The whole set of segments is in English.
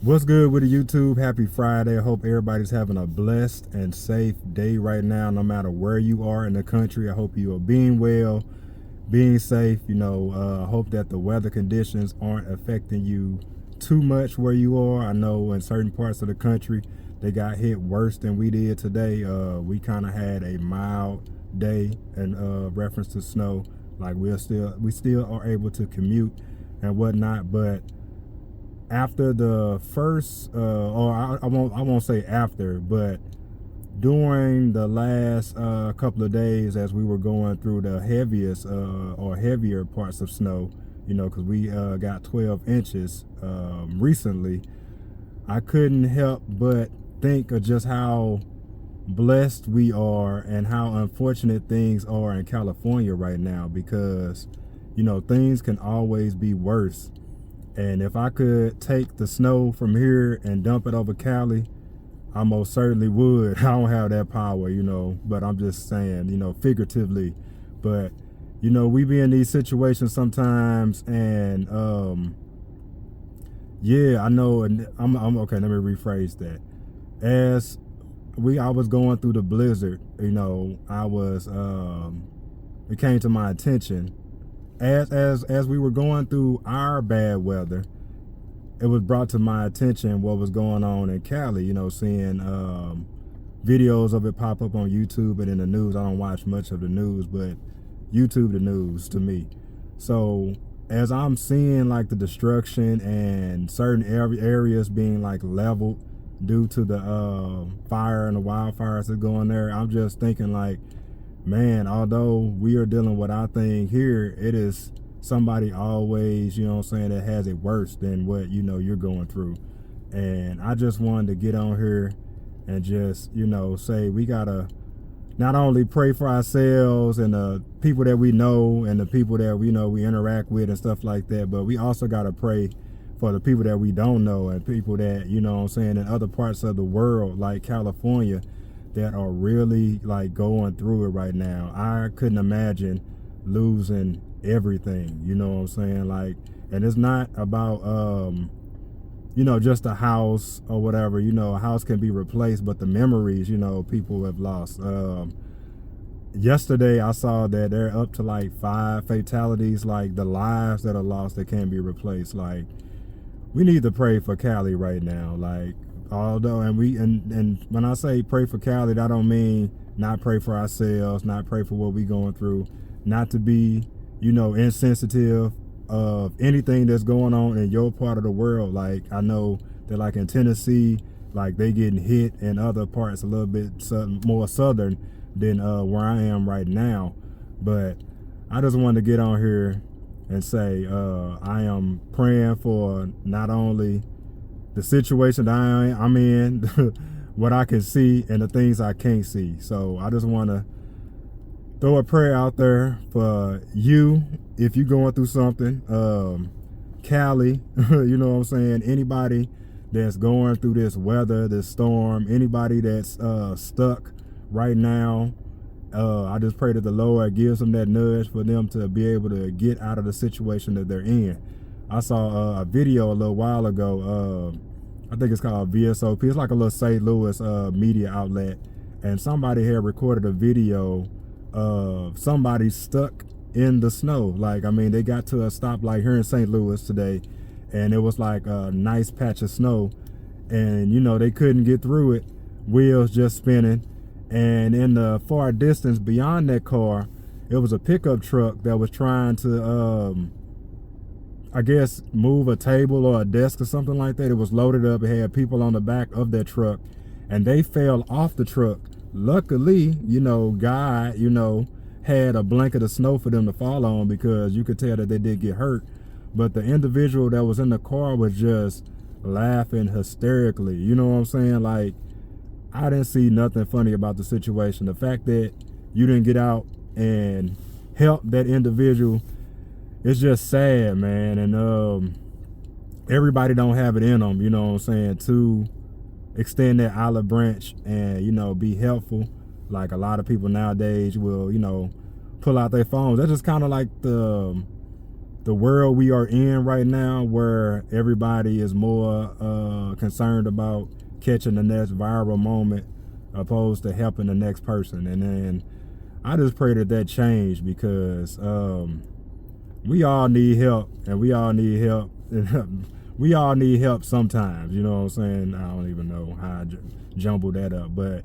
What's good with the YouTube? Happy Friday. I hope everybody's having a blessed and safe day right now, no matter where you are in the country. I hope you are being well, being safe. I hope that the weather conditions aren't affecting you too much where you are. I know in certain parts of the country, they got hit worse than we did today. We kind of had a mild day in reference to snow. Like we still are able to commute and whatnot, but after the first I won't say after, but during the last couple of days as we were going through the heaviest or heavier parts of snow, because we got 12 inches recently, I couldn't help but think of just how blessed we are and how unfortunate things are in California right now, because things can always be worse. And if I could take the snow from here and dump it over Cali, I most certainly would. I don't have that power, but I'm just saying, figuratively. But, we be in these situations sometimes, and yeah, I know, and I'm okay, let me rephrase that. As I was going through the blizzard, it came to my attention as we were going through our bad weather, it was brought to my attention what was going on in Cali. Seeing videos of it pop up on YouTube and in the news. I don't watch much of the news, but YouTube the news to me. So as I'm seeing like the destruction and certain areas being like leveled due to the fire and the wildfires that go in there, I'm just thinking like, man, although we are dealing with our thing here, it is somebody always, that has it worse than what, you're going through. And I just wanted to get on here and just, say we gotta not only pray for ourselves and the people that we know and the people that we interact with and stuff like that, but we also gotta pray for the people that we don't know and people that, in other parts of the world like California, that are really like going through it right now. I couldn't imagine losing everything, like, and it's not about just a house or whatever. A house can be replaced, but the memories, people have lost. Yesterday I saw that they're up to like 5 fatalities, like the lives that are lost that can't be replaced. Like, we need to pray for Cali right now. Like, although, and when I say pray for Cali, that don't mean not pray for ourselves, not pray for what we going through, not to be, insensitive of anything that's going on in your part of the world. Like, I know that like in Tennessee, like they getting hit, in other parts a little bit more southern than where I am right now. But I just wanted to get on here and say I am praying for not only the situation that I'm in, what I can see, and the things I can't see. So I just want to throw a prayer out there for you if you're going through something. Cali, anybody that's going through this weather, this storm, anybody that's stuck right now, I just pray that the Lord gives them that nudge for them to be able to get out of the situation that they're in. I saw a video a little while ago. I think it's called VSOP. It's like a little St. Louis media outlet, and somebody had recorded a video of somebody stuck in the snow. Like, I mean, they got to a stoplight here in St. Louis today, and it was like a nice patch of snow, and they couldn't get through it. Wheels just spinning, and in the far distance beyond that car, it was a pickup truck that was trying to I guess move a table or a desk or something like that. It was loaded up. It had people on the back of that truck, and they fell off the truck. Luckily, God, had a blanket of snow for them to fall on, because you could tell that they did get hurt. But the individual that was in the car was just laughing hysterically. You know what I'm saying? Like, I didn't see nothing funny about the situation. The fact that you didn't get out and help that individual, it's just sad, man. And everybody don't have it in them, to extend that olive branch and be helpful. Like, a lot of people nowadays will pull out their phones. That's just kind of like the the world we are in right now, where everybody is more concerned about catching the next viral moment opposed to helping the next person. And then I just pray that change, because we all need help, and we all need help. We all need help sometimes, you know what I'm saying? I don't even know how I jumbled that up, but,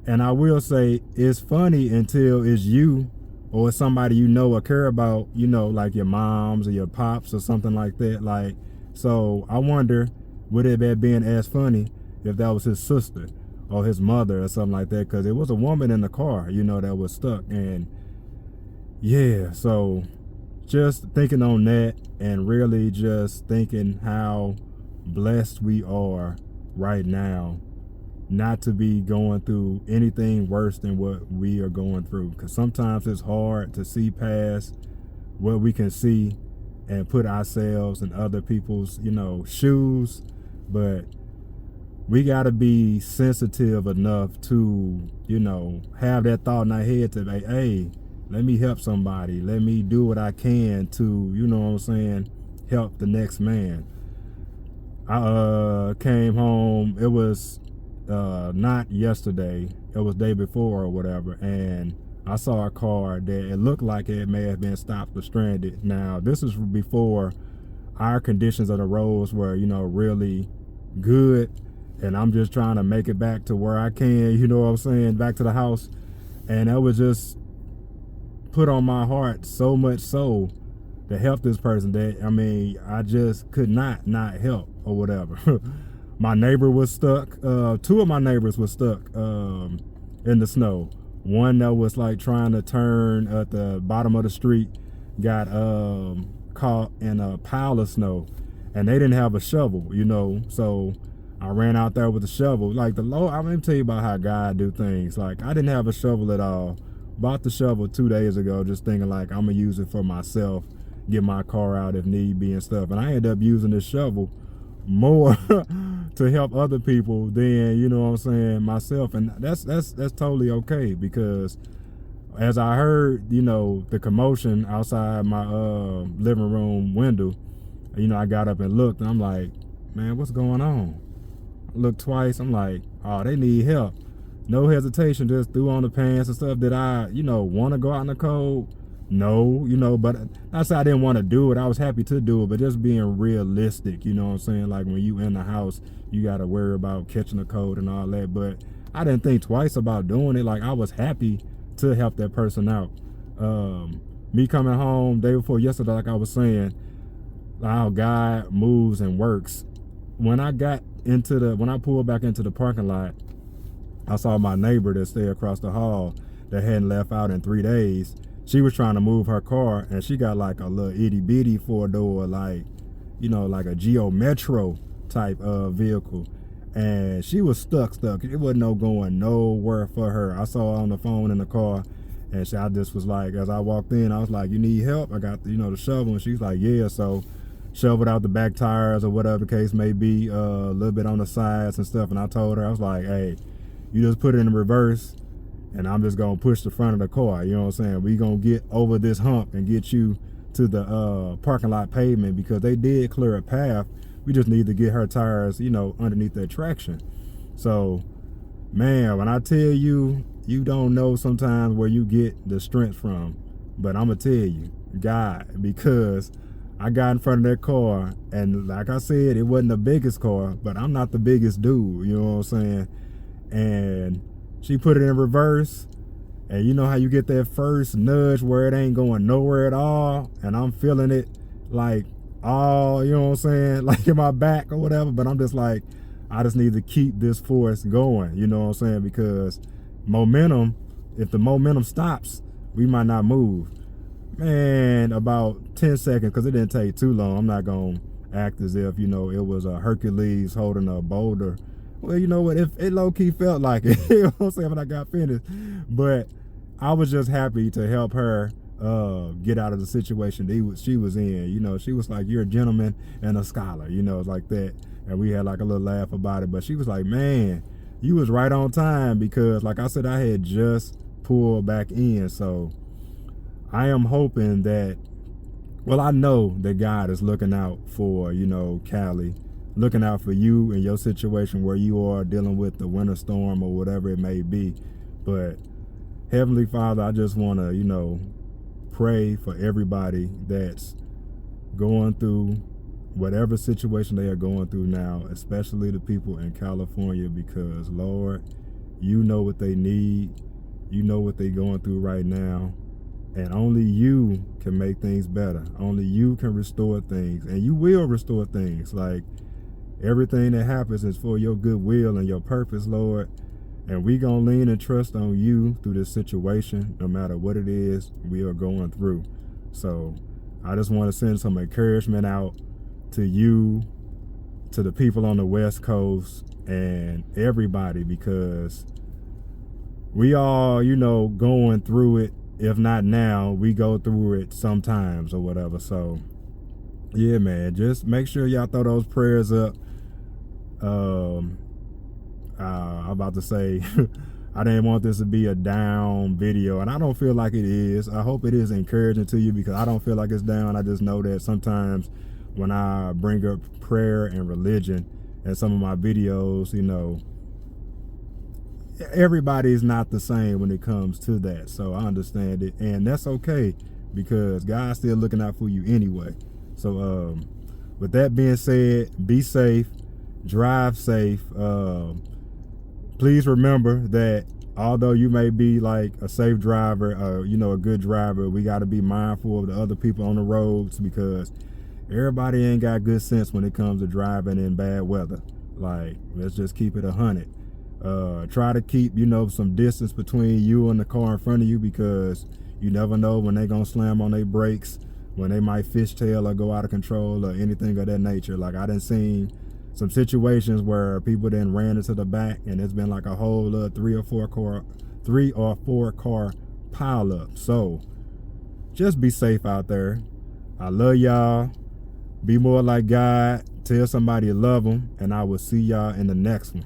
and I will say, it's funny until it's you or it's somebody you know or care about, you know, like your moms or your pops or something like that. Like, so I wonder, would it have been as funny if that was his sister or his mother or something like that? Because it was a woman in the car, you know, that was stuck. And yeah, so just thinking on that, and really just thinking how blessed we are right now not to be going through anything worse than what we are going through. Because sometimes it's hard to see past what we can see and put ourselves in other people's, you know, shoes. But we got to be sensitive enough to, you know, have that thought in our head to like, hey, let me help somebody. Let me do what I can to, you know what I'm saying, help the next man. I came home, it was not yesterday, it was day before or whatever, and I saw a car that it looked like it may have been stopped or stranded. Now, this is before our conditions of the roads were, you know, really good, and I'm just trying to make it back to where I can, you know what I'm saying, back to the house. And it was just put on my heart so much so to help this person that, I mean, I just could not help or whatever. My neighbor was stuck. Two of my neighbors were stuck in the snow. One that was like trying to turn at the bottom of the street got caught in a pile of snow, and they didn't have a shovel, you know. So I ran out there with a shovel. Like the Lord, I'm gonna tell you about how God do things. Like, I didn't have a shovel at all. Bought the shovel 2 days ago, just thinking like I'm gonna use it for myself, get my car out if need be and stuff. And I ended up using this shovel more to help other people than, you know what I'm saying, myself. And that's totally okay, because as I heard, you know, the commotion outside my living room window, you know, I got up and looked, and I'm like, man, what's going on? I looked twice. I'm like, oh, they need help. No hesitation, just threw on the pants and stuff. Did I, you know, want to go out in the cold? No, you know, but I said I didn't want to do it. I was happy to do it, but just being realistic, you know what I'm saying? Like, when you in the house, you got to worry about catching a cold and all that. But I didn't think twice about doing it. Like, I was happy to help that person out. Me coming home day before yesterday, like I was saying, how God moves and works. When I pulled back into the parking lot, I saw my neighbor that stayed across the hall that hadn't left out in 3 days. She was trying to move her car, and she got like a little itty bitty 4-door, like, you know, like a Geo Metro type of vehicle. And she was stuck. It wasn't no going nowhere for her. I saw her on the phone in the car, and I just was like, as I walked in, I was like, you need help? I got the, you know, the shovel. And she's like, yeah. So shoveled out the back tires or whatever the case may be, a little bit on the sides and stuff. And I told her, I was like, hey, you just put it in reverse, and I'm just gonna push the front of the car, you know what I'm saying? We gonna get over this hump and get you to the parking lot pavement, because they did clear a path. We just need to get her tires, you know, underneath the traction. So, man, when I tell you, you don't know sometimes where you get the strength from, but I'm gonna tell you, God, because I got in front of that car, and like I said, it wasn't the biggest car, but I'm not the biggest dude, you know what I'm saying? And she put it in reverse, and you know how you get that first nudge where it ain't going nowhere at all, and I'm feeling it like all, you know what I'm saying, like in my back or whatever. But I'm just like, I just need to keep this force going, you know what I'm saying, because momentum, if the momentum stops, we might not move. Man, about 10 seconds, because it didn't take too long. I'm not gonna act as if, you know, it was a Hercules holding a boulder. Well, you know what, if it low-key felt like it, you know what I'm saying, when I got finished. But I was just happy to help her get out of the situation she was in. You know, she was like, you're a gentleman and a scholar, you know, it's like that. And we had like a little laugh about it. But she was like, man, you was right on time, because like I said, I had just pulled back in. So I am hoping that Well, I know that God is looking out for, Cali, looking out for you in your situation where you are dealing with the winter storm or whatever it may be. But Heavenly Father, I just want to, pray for everybody that's going through whatever situation they are going through now, especially the people in California, because Lord, you know what they need. You know what they're going through right now. And only you can make things better. Only you can restore things. And you will restore things. Like, everything that happens is for your good will and your purpose, Lord. And we gonna lean and trust on you through this situation, no matter what it is we are going through. So I just want to send some encouragement out to you, to the people on the West Coast, and everybody, because we all, going through it. If not now, we go through it sometimes or whatever. So yeah, man, just make sure y'all throw those prayers up. I'm about to say I didn't want this to be a down video, and I don't feel like it is. I hope it is encouraging to you, because I don't feel like it's down. I just know that sometimes when I bring up prayer and religion in some of my videos, everybody's not the same when it comes to that. So I understand it, and that's okay, because God's still looking out for you anyway. So with that being said, be safe, drive safe. Please remember that although you may be like a safe driver, a good driver, we got to be mindful of the other people on the roads, because everybody ain't got good sense when it comes to driving in bad weather. Like, let's just keep it 100. Try to keep, some distance between you and the car in front of you, because you never know when they gonna slam on their brakes, when they might fishtail or go out of control or anything of that nature. Like, I done seen some situations where people then ran into the back, and it's been like a whole 3 or 4 car pile up. So just be safe out there. I love y'all. Be more like God. Tell somebody you love them, and I will see y'all in the next one.